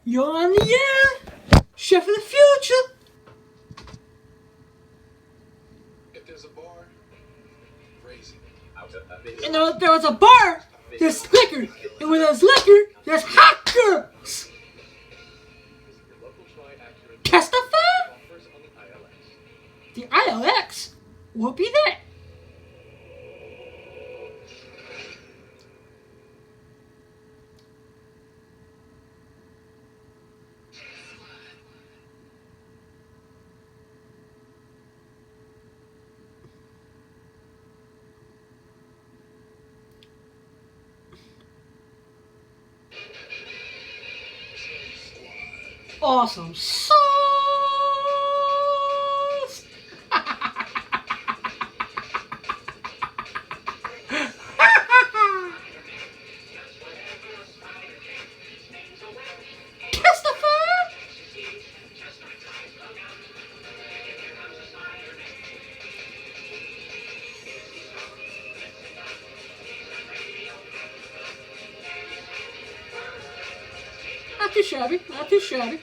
You're on the air, chef of the future. If there's a bar, raise it. And there was a bar, there's liquor. And where there's liquor, there's hot girls. Testify? The ILX? What be that? Awesome sauce. Testify. Not too shabby, not too shabby.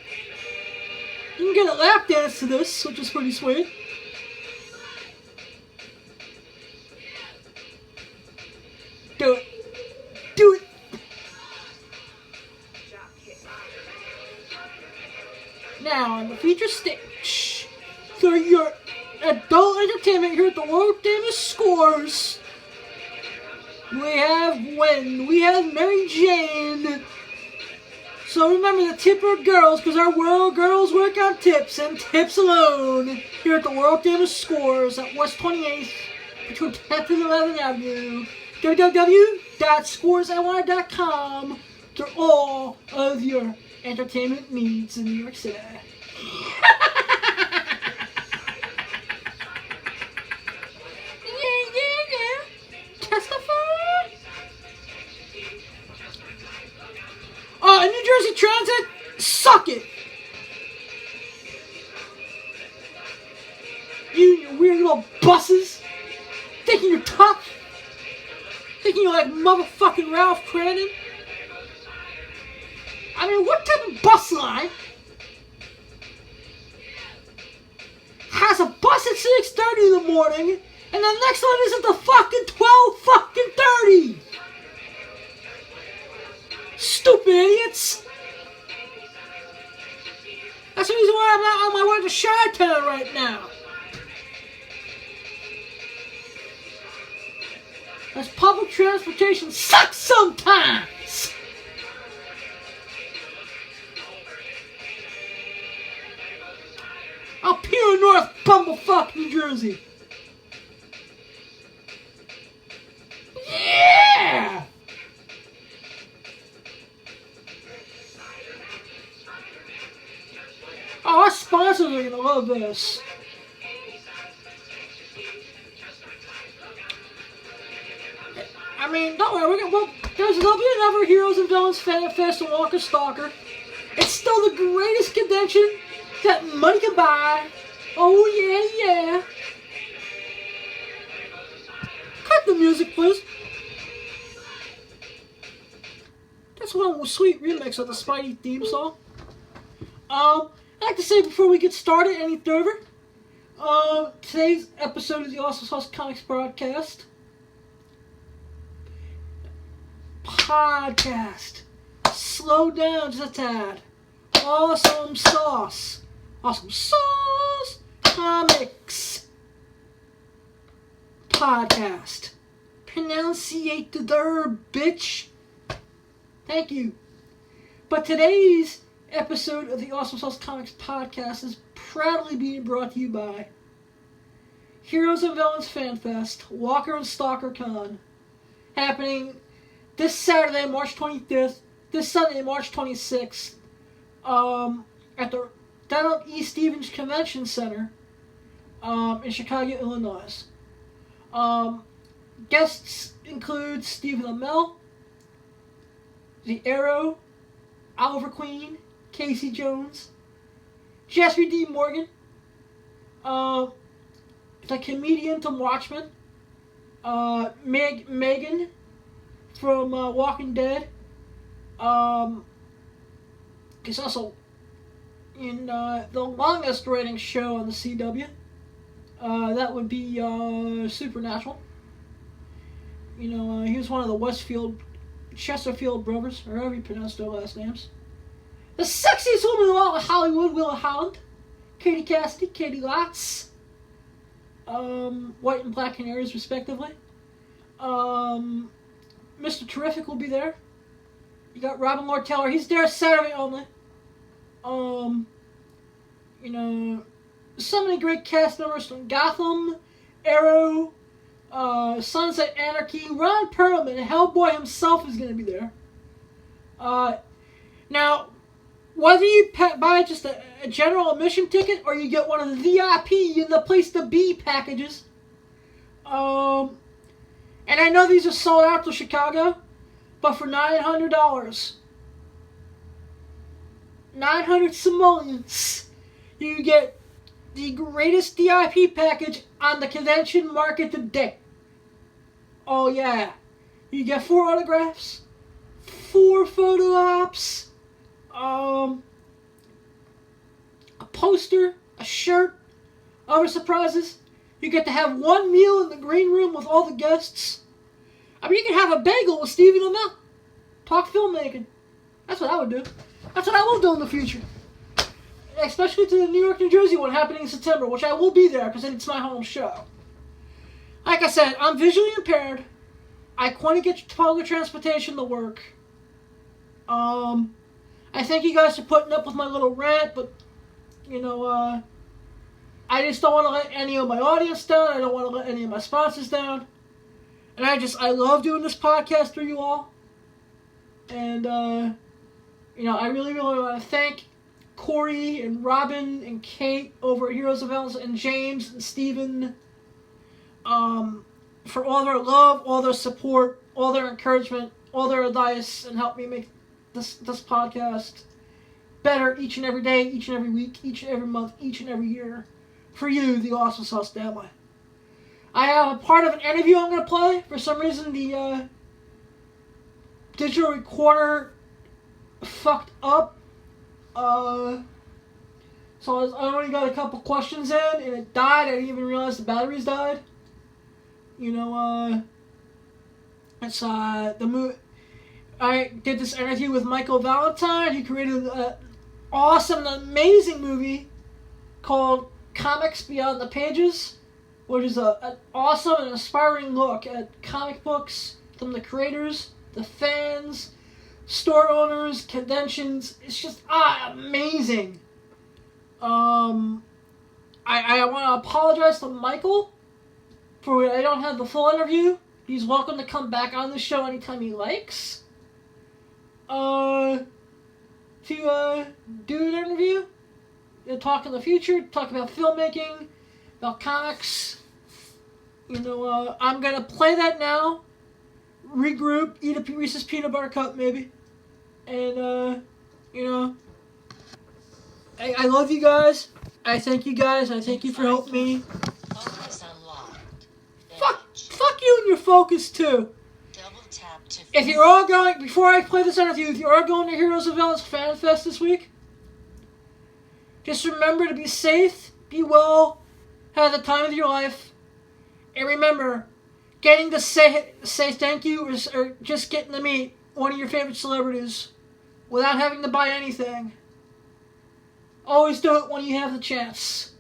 You can get a lap dance to this, which is pretty sweet. Do it. Do it. Now, on the feature stage, for your adult entertainment here at the world famous Scores, we have Mary Jane. So remember to tip our girls, because our world girls work on tips and tips alone. Here at the world famous Scores at West 28th between 10th and 11th Avenue. www.scoresny.com for all of your entertainment needs in New York City. Yeah. Testify. New Jersey Transit, suck it! You weird little buses, thinking you're tough, thinking you're like motherfucking Ralph Cranon. I mean, what type of bus line has a bus at 6:30 in the morning, and the next one isn't the fucking 12:30? Stupid idiots! That's the reason why I'm not on my way to Chi-Town right now. As public transportation sucks sometimes! Up here in North Bumblefuck, New Jersey. Yeah! Oh, our sponsors are gonna love this. I mean, don't worry, there'll be another Heroes and Villains Fan Fest in Walker Stalker. It's still the greatest convention that money can buy. Oh yeah. Cut the music, please. That's one sweet remix of the Spidey theme song. I'd like to say before we get started any further, today's episode of the Awesome Sauce Comics Podcast. Slow down just a tad. Awesome Sauce. Awesome Sauce Comics Podcast. Pronunciate the verb, bitch. Thank you. But today's episode of the Awesome Sauce Comics Podcast is proudly being brought to you by Heroes and Villains Fan Fest, Walker and Stalker Con, happening this Saturday, March 25th, this Sunday, March 26th, at the Donald E. Stevens Convention Center in Chicago, Illinois. Guests include Stephen Amell, The Arrow, Oliver Queen, Casey Jones, Jeffrey D. Morgan, the comedian from Watchmen, Megan from Walking Dead, He's also in the longest running show on the CW. That would be Supernatural. He was one of the Chesterfield brothers, or however you pronounce their last names. The sexiest woman in all of Hollywood, Willa Holland, Katie Cassidy, Katie Lotz, White and Black Canaries, respectively. Mr. Terrific will be there. You got Robin Lord Taylor. He's there Saturday only. So many great cast members from Gotham, Arrow, Sons of Anarchy. Ron Perlman, Hellboy himself, is going to be there. Now, whether you buy just a general admission ticket or you get one of the VIP in the place to be packages, and I know these are sold out to Chicago, but for $900, 900 simoleons, you get the greatest VIP package on the convention market today. Oh yeah. You get 4 autographs, 4 photo ops, a poster, a shirt, other surprises. You get to have 1 meal in the green room with all the guests. I mean, you can have a bagel with Stevie Lamel. Talk filmmaking. That's what I would do. That's what I will do in the future. Especially to the New York, New Jersey one happening in September, which I will be there because it's my home show. Like I said, I'm visually impaired. I couldn't get public transportation to work. I thank you guys for putting up with my little rant, but, I just don't want to let any of my audience down. I don't want to let any of my sponsors down. And I love doing this podcast for you all. And, I really, really want to thank Corey and Robin and Kate over at Heroes of Villans and James and Steven for all their love, all their support, all their encouragement, all their advice, and help me make this podcast better each and every day, each and every week, each and every month, each and every year for you, the Awesome Sauce family. I have a part of an interview I'm going to play. For some reason, the digital recorder fucked up. So I only got a couple questions in, and it died. I didn't even realize the batteries died. It's the movie. I did this interview with Michael Valentine. He created an awesome, amazing movie called Comics Beyond the Pages, which is an awesome and inspiring look at comic books from the creators, the fans, store owners, conventions. It's just amazing. I want to apologize to Michael for I don't have the full interview. He's welcome to come back on the show anytime he likes. To do an interview, talk in the future, talk about filmmaking, about comics. I'm gonna play that now. Regroup, eat a Reese's peanut butter cup maybe, and I love you guys. I thank you guys. I thank you for helping me. Fuck you and your focus too. If you're all going, before I play this interview, if you are going to Heroes of Villans Fan Fest this week, just remember to be safe, be well, have the time of your life, and remember, getting to say thank you or just getting to meet one of your favorite celebrities without having to buy anything. Always do it when you have the chance,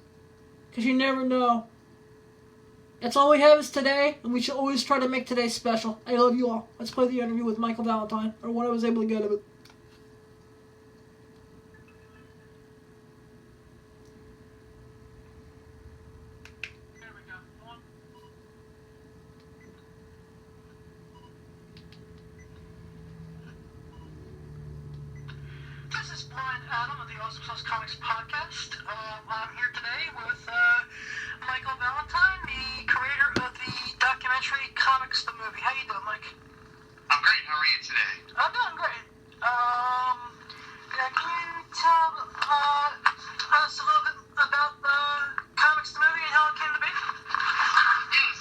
because you never know. That's all we have is today, and we should always try to make today special. I love you all. Let's play the interview with Michael Valentine, or what I was able to get of it. This is Brian Adam of the Awesome Sauce Comics podcast. I'm here today with Michael Valentine, the creator of the documentary Comics the Movie. How you doing, Mike? I'm great. How are you today? I'm doing great. Can you tell us a little bit about the Comics the Movie and how it came to be? Yes.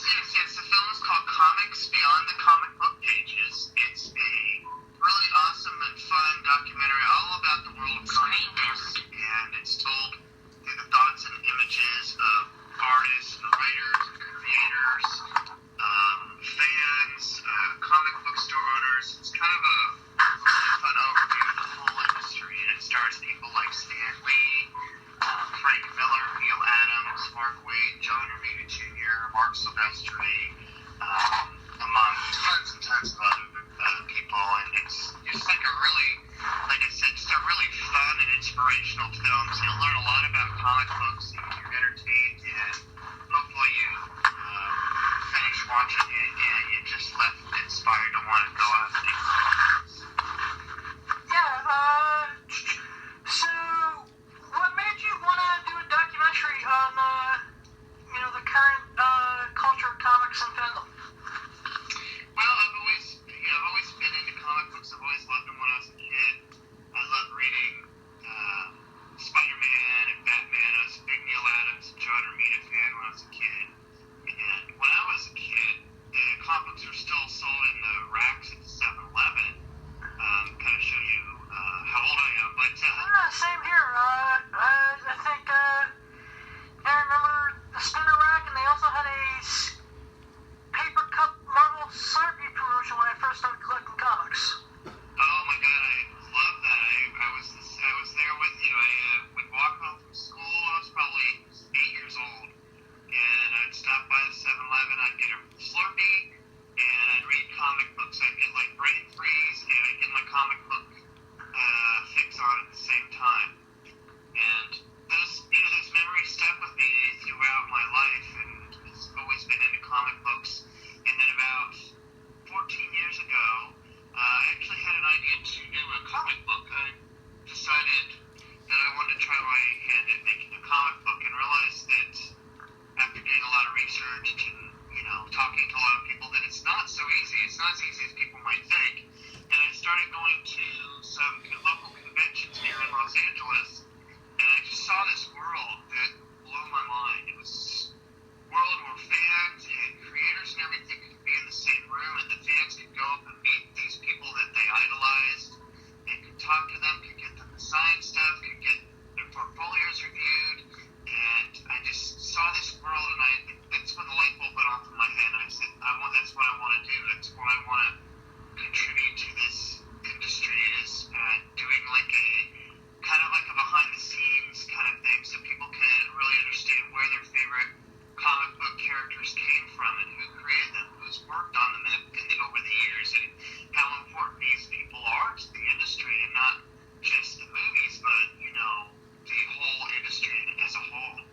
The film is called Comics Beyond the Comic Book Pages. It's a really awesome and fun documentary all about the world of comics. inspirational films. You'll learn a lot about comic books, and you're entertained, and hopefully you finish watching it and you're just left inspired to want to go out and do comics. Yeah, so what made you want to do a documentary on, the current culture of comics and fandom? Well, I've always been into comic books. I've always loved them when I was a kid. I loved reading Spider-Man and Batman. I was a big Neil Adams and John Romita fan when I was a kid. And when I was a kid, the comic books were still sold in the racks at the 7-Eleven. Kind of show you how old I am. But Same here. I think I remember the spinner rack, and they also had a paper cup Marvel Slurpee promotion when I first started collecting comics. oh my God, I love that. I was there with you. I would walk home from school. I was probably 8 years old, and I'd stop by the 7-Eleven. I'd get a Slurpee, and I'd read comic books. I'd get like Brain Freeze, and I'd get my comic book fix on at the same time. And those memories stuck with me throughout my life, and it's always been into comic books. And then about 14 years ago, I actually had an idea to do a comic book. I decided that I wanted to try my hand at making a comic book, and realized that after doing a lot of research and talking to a lot of people, that it's not so easy. It's not as easy as people might think. And I started going to some local conventions here in Los Angeles, and I just saw this world that blew my mind. It was this world where fans and creators and everything could be in the same room, and the fans could go up and meet these people that they idolized, and could talk to them, could get them to sign stuff, could get their portfolios reviewed. And I just saw this world, and I think that's when the light bulb went off in my head. And I said, that's what I want to do. That's what I want to contribute to this industry, is doing like a kind of like a behind the scenes kind of thing, so people can really understand where their favorite comic book characters came from, and who created them, who's worked on them over the years, and how important these people are to the industry, and not just the movies, but the whole industry as a whole.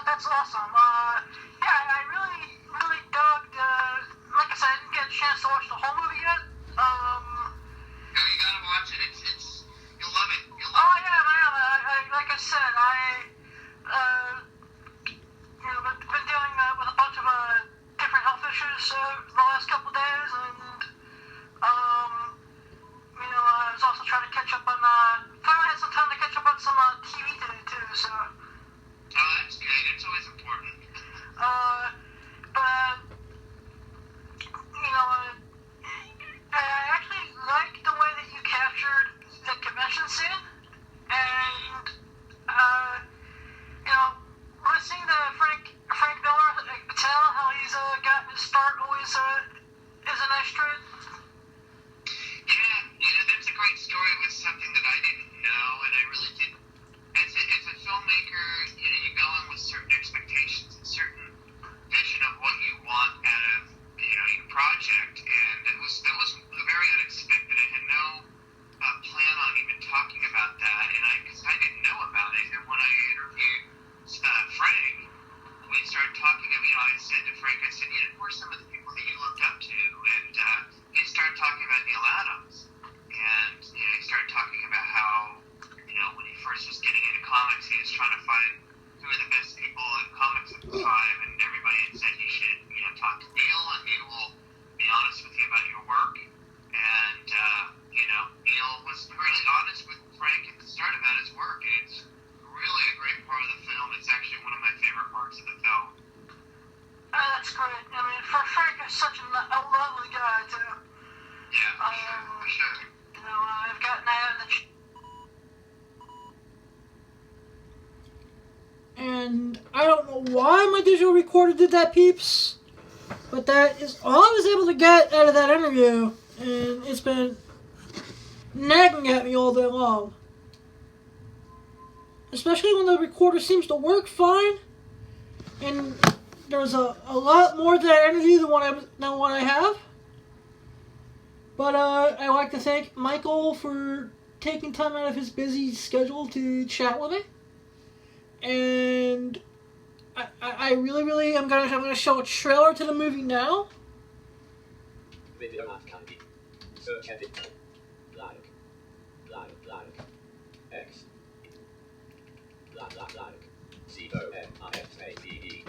That's awesome. I really, really dug. Like I said, I didn't get a chance to watch the whole movie yet. No, you gotta watch it. It's you'll love it. You'll love it. I am. Like I said, been dealing with a bunch of different health issues the last couple days, and I was also trying to catch up on. Finally had some time to catch up on some TV today too. So. Oh, that's good. It's always important. I actually like the way that you captured the convention scene, and listening to Frank Miller tell how he's gotten his start always is a nice treat. Yeah, that's a great story. It was something that I didn't know, and I really didn't. As a filmmaker, you go in with certain expectations and certain vision of what you want out of your project, and that was very unexpected. I had no plan on even talking about that, and because I didn't know about it. And when I interviewed Frank, we started talking. I said to Frank, who are some of the people that you looked up to? And he started talking about Neil Adams, and he started talking about how when he first was getting into comics, he was trying to find who were the best people in comics at the time, and everybody had said you should talk to Neil, and he will be honest with you about your work. And Neil was really honest with Frank at the start about his work, and it's really a great part of the film. It's actually one of my favorite parts of the film. That's great. Frank is such a lovely guy too. Yeah, for sure. I've gotten out of the. And I don't know why my digital recorder did that, peeps, but that is all I was able to get out of that interview, and it's been nagging at me all day long. Especially when the recorder seems to work fine, and there's a lot more to that interview than what I have. But I'd like to thank Michael for taking time out of his busy schedule to chat with me. And I really I'm gonna show a trailer to the movie now. Video not candy. Search edit. Like. X. Like. C-O-M-I-X-A-D-E.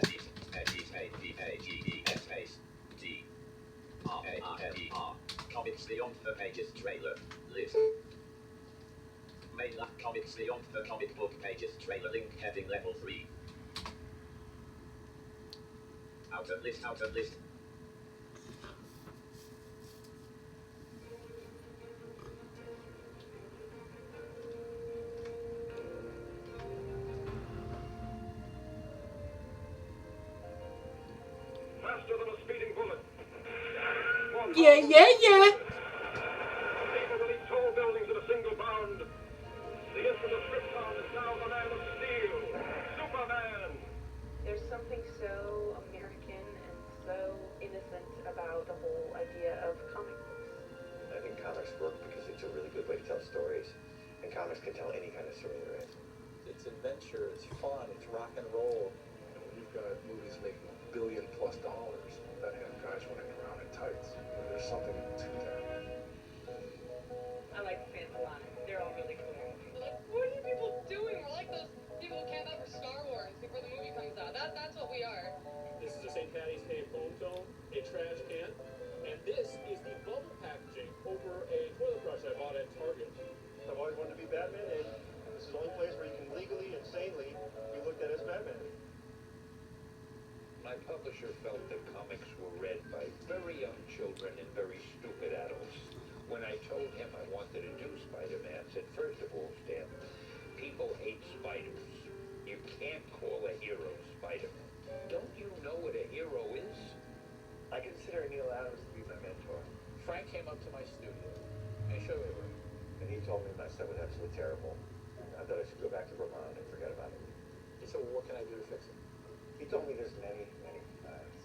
S-E-S-E-S-E-S-A-D-A-G-E-S space. D-R-A-R-L-E-R. Comics Beyond the Pages trailer. List. Main Comics Beyond the Comic Book Pages trailer link heading level 3. Out of list. Faster than a speeding bullet. Yeah. People will leap tall buildings at a single bound. The infamous Krypton is now the man of steel. Superman! There's something so American and so innocent about the whole idea of comic books. I think comics work because it's a really good way to tell stories. And comics can tell any kind of story there is. It's adventure, it's fun, it's rock and roll. And when you've got movies making $1 billion+ that have guys running around in tights, there's something to that. I like the fans a lot. They're all really cool. Like, what are you people doing? We're like those people who camp out for Star Wars before the movie comes out. That's what we are. This is a St. Patty's Day foam zone, a trash can, and this is the bubble packaging over a toilet brush I bought at Target. I've always wanted to be Batman, and this is the only place where you can legally and sanely be looked at as Batman. My publisher felt that comics were read by very young children and very stupid adults. When I told him I wanted a new Spider-Man, I said, first of all, Stan, people hate spiders. You can't call a hero Spider-Man. Don't you know what a hero is? I consider Neil Adams to be my mentor. Frank came up to my studio and showed me the room. And he told me my stuff was absolutely terrible. I thought I should go back to Vermont and forget about it. He said, well, what can I do to fix it? He told me there's many times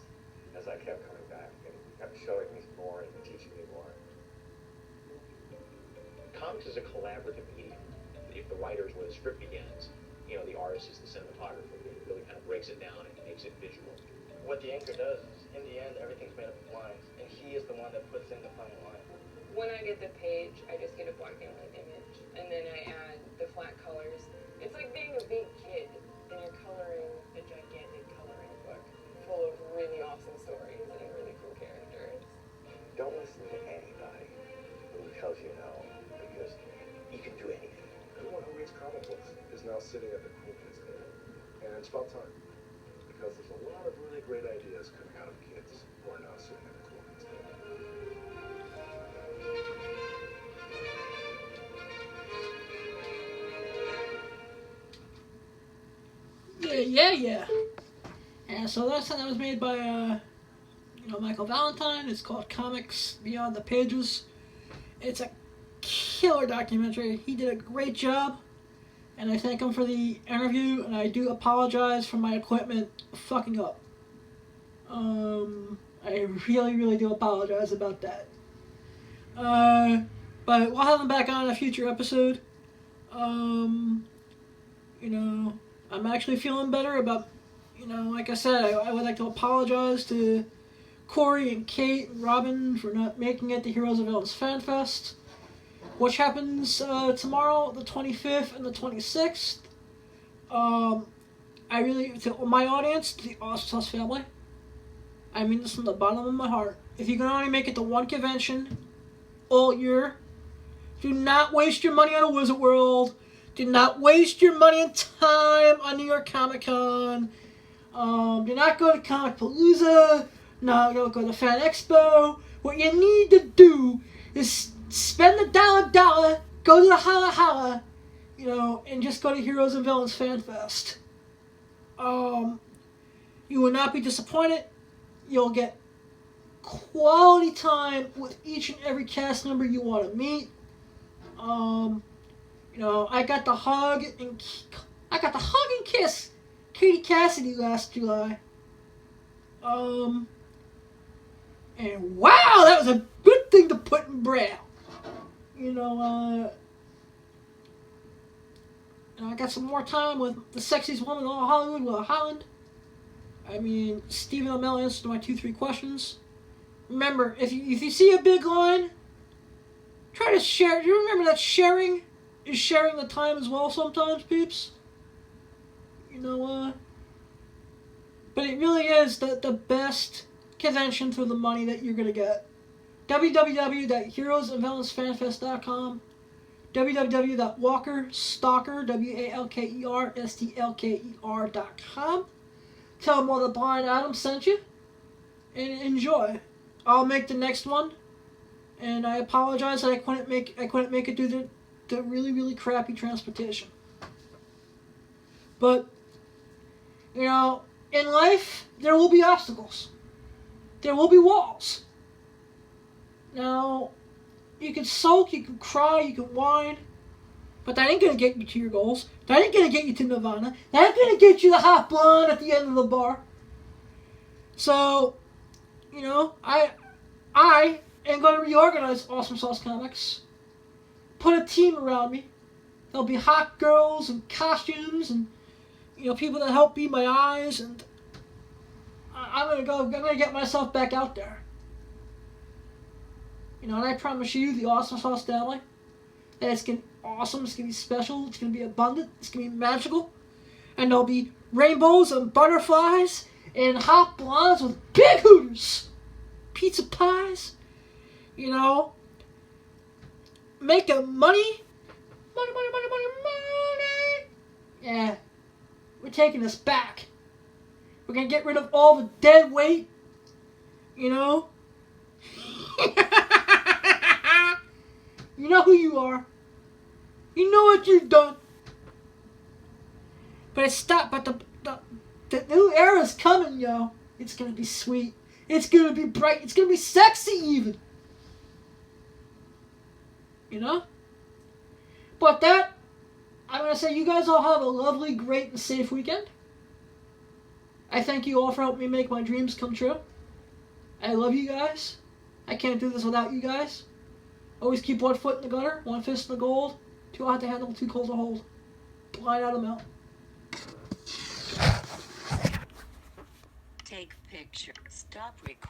as I kept coming back and kept showing me more and teaching me more. Comics is a collaborative medium. If the writers, where the script begins, the artist is the cinematographer. It really kind of breaks it down and makes it visual. What the anchor does is, in the end, everything's made up of lines, and he is the one that puts in the final line. When I get the page, I just get a black and white image, and then I add the flat colors. It's like being a big kid, and you're coloring a gigantic coloring book full of really awesome stories and really cool characters. Don't listen to anybody who tells you no, because you can do anything. Everyone who reads comic books is now sitting at the cool kids table. And it's about time. Because there's a lot of really great ideas coming out of kids who are now sitting at the cool kids table. Yeah. And so that was made by Michael Valentine. It's called Comics Beyond the Pages. It's a killer documentary. He did a great job, and I thank him for the interview, and I do apologize for my equipment fucking up. I really do apologize about that. But we'll have him back on in a future episode. I'm actually feeling better about, like I said, I would like to apologize to Corey and Kate and Robin for not making it to Heroes and Villains Fan Fest, which happens tomorrow, the 25th and the 26th. To my audience, the Awesome Sauce family, I mean this from the bottom of my heart. If you can only make it to one convention all year, do not waste your money on a Wizard World. Do not waste your money and time on New York Comic Con. Do not go to Comic Palooza. No, don't go to Fan Expo. What you need to do is spend the dollar, go to the holla, and just go to Heroes and Villains Fan Fest. You will not be disappointed. You'll get quality time with each and every cast member you want to meet. I got the hug and kiss Katie Cassidy last July. And wow, that was a good thing to put in braille. And I got some more time with the sexiest woman in all Hollywood, Will Holland. I mean, Stephen Amell answered my 2-3 questions. Remember, if you see a big line, try to share. Do you remember that sharing is sharing the time as well sometimes, peeps? You know, but it really is the best convention for the money that you're going to get. www.heroesandvillainsfanfest.com, www.walkerstalker, WALKER, tell them all the Blind Adam sent you, and enjoy. I'll make the next one, and I apologize that I couldn't make it through the really, really crappy transportation. But, you know, in life, there will be obstacles. There will be walls. Now, you can sulk, you can cry, you can whine, but that ain't going to get you to your goals. That ain't going to get you to Nirvana. That ain't going to get you the hot blonde at the end of the bar. So, you know, I am going to reorganize Awesome Sauce Comics. Put a team around me. There'll be hot girls and costumes and, you know, people that help be my eyes, and I'm going to get myself back out there. You know, and I promise you, the Awesome Sauce family, that it's going to be awesome, it's going to be special, it's going to be abundant, it's going to be magical, and there'll be rainbows and butterflies and hot blondes with big hooters, pizza pies, you know, making money. Yeah, we're taking this back. We're going to get rid of all the dead weight, you know. You know who you are. You know what you've done. But it's stopped. But the new era's coming, yo. It's gonna be sweet. It's gonna be bright. It's gonna be sexy, even. You know. But that, I'm gonna say, you guys all have a lovely, great, and safe weekend. I thank you all for helping me make my dreams come true. I love you guys. I can't do this without you guys. Always keep one foot in the gutter, one fist in the gold, too hot to handle, too cold to hold. Blind Adam out. Take picture. Stop recording.